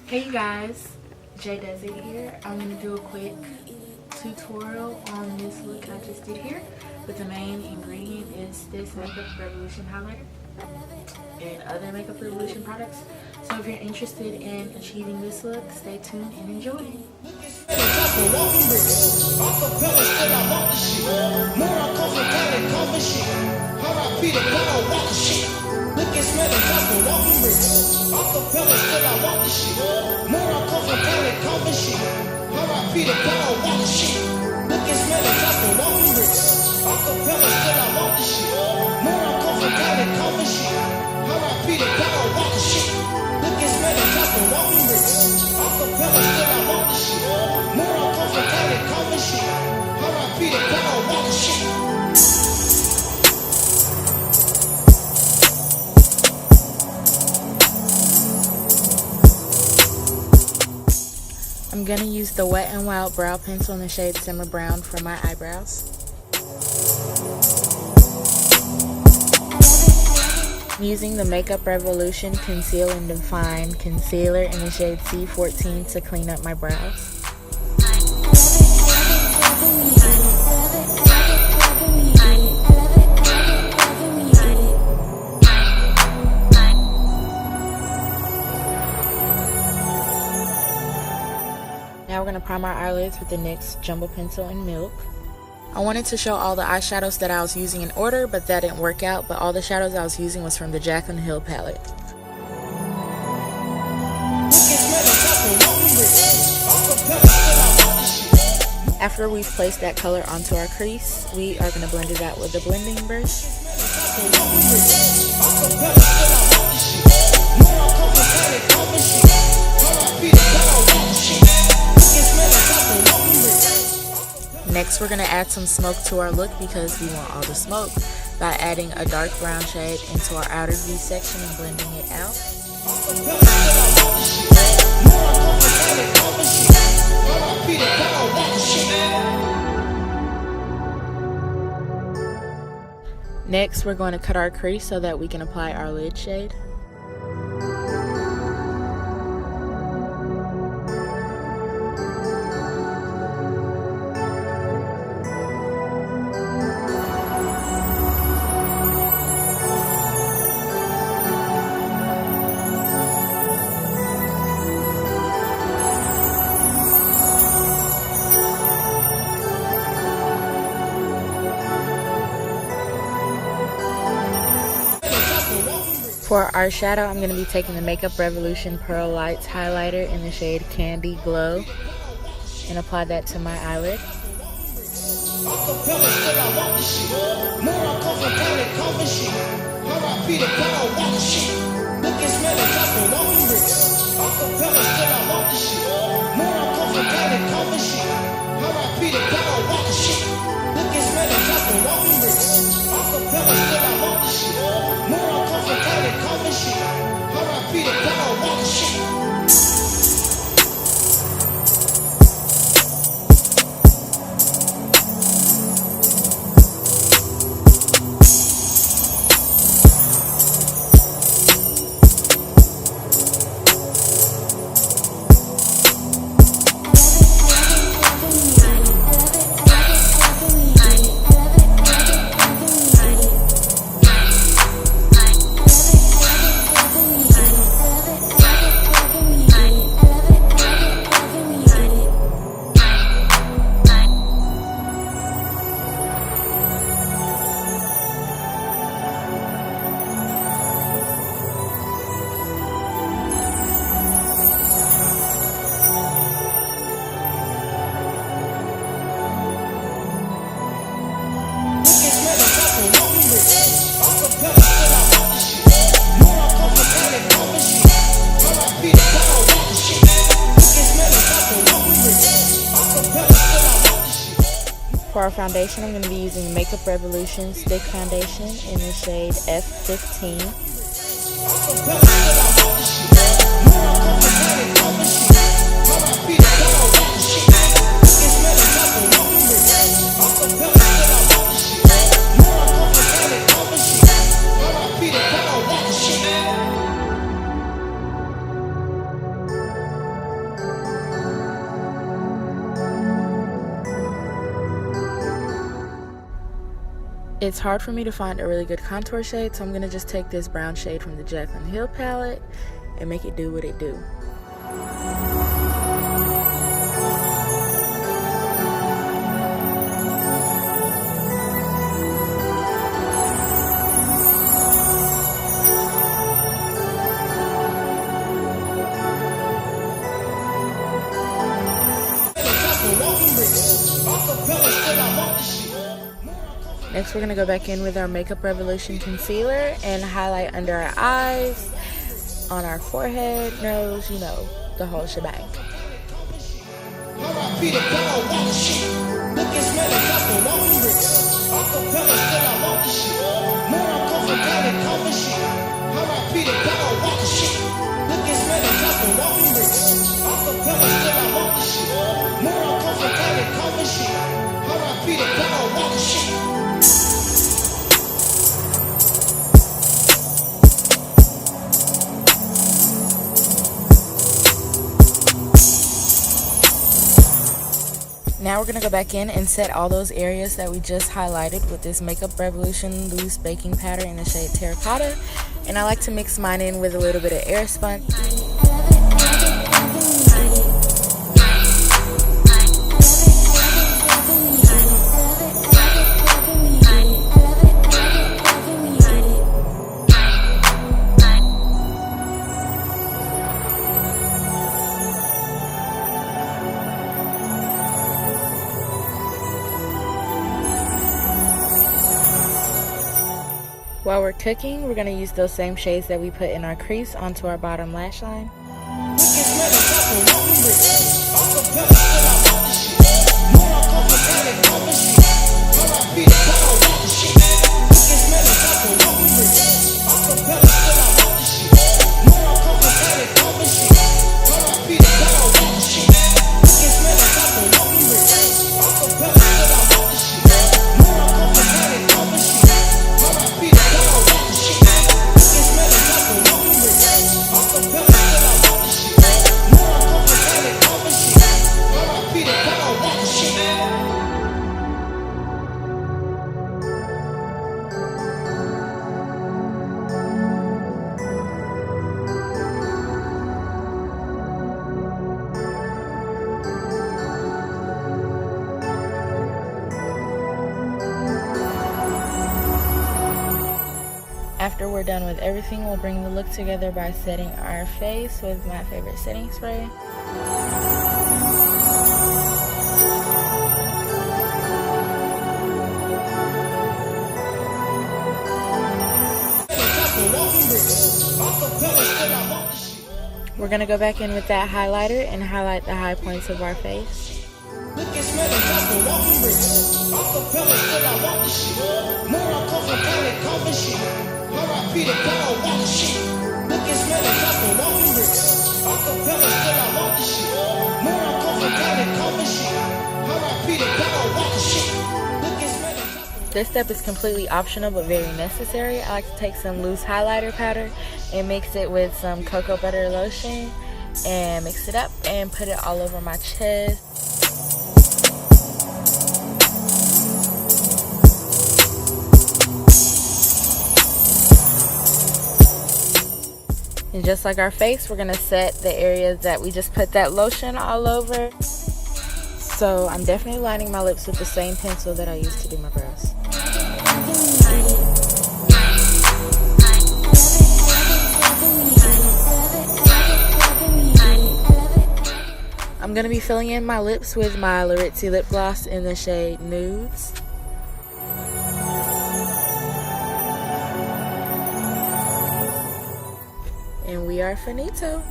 Hey you guys, Jaidoesit here. I'm going to do a quick tutorial on this look I just did here, but the main ingredient is this Makeup Revolution highlighter and other Makeup Revolution products. So if you're interested in achieving this look, stay tuned and enjoy. Looking, smelling, dropping, walking bricks. Acapella, still I walk the shit. More on coffin, pallet, coffin shit. R.I.P. the power, walk the shit. Looking, smelling, dropping, walking bricks. Acapella, still I walk the shit. More on coffin, pallet, coffin shit. R.I.P. the power, walk the shit. Looking, smelling, dropping, walking bricks. Acapella, still I walk the shit. More on coffin, pallet, coffin shit. R.I.P. the power, walk the shit. I'm going to use the Wet n Wild brow pencil in the shade SIMMA Brown for my eyebrows. I'm using the Makeup Revolution Conceal and Define Concealer in the shade C14 to clean up my brows. Now we're going to prime our eyelids with the NYX Jumbo Pencil in Milk. I wanted to show all the eyeshadows that I was using in order, but that didn't work out. But all the shadows I was using was from the Jaclyn Hill palette. After we've placed that color onto our crease, we are going to blend it out with a blending brush. Next, we're going to add some smoke to our look because we want all the smoke by adding a dark brown shade into our outer V section and blending it out. Next, we're going to cut our crease so that we can apply our lid shade. For our shadow, I'm going to be taking the Makeup Revolution Pearl Lights highlighter in the shade Candy Glow and apply that to my eyelid. For our foundation, I'm going to be using Makeup Revolution Stick Foundation in the shade F15. It's hard for me to find a really good contour shade, so I'm going to just take this brown shade from the Jaclyn Hill palette and make it do what it do. Next, we're going to go back in with our Makeup Revolution Concealer and highlight under our eyes, on our forehead, nose, you know, the whole shebang. Now we're going to go back in and set all those areas that we just highlighted with this Makeup Revolution loose baking powder in the shade Terra. And I like to mix mine in with a little bit of Airspun. While we're cooking, we're going to use those same shades that we put in our crease onto our bottom lash line. After we're done with everything, we'll bring the look together by setting our face with my favorite setting spray. We're going to go back in with that highlighter and highlight the high points of our face. This step is completely optional but very necessary. I like to take some loose highlighter powder and mix it with some cocoa butter lotion and mix it up and put it all over my chest. And just like our face, we're going to set the areas that we just put that lotion all over. So I'm definitely lining my lips with the same pencil that I used to do my brows. I'm going to be filling in my lips with my Laritzy lip gloss in the shade Nudes. And we are finito.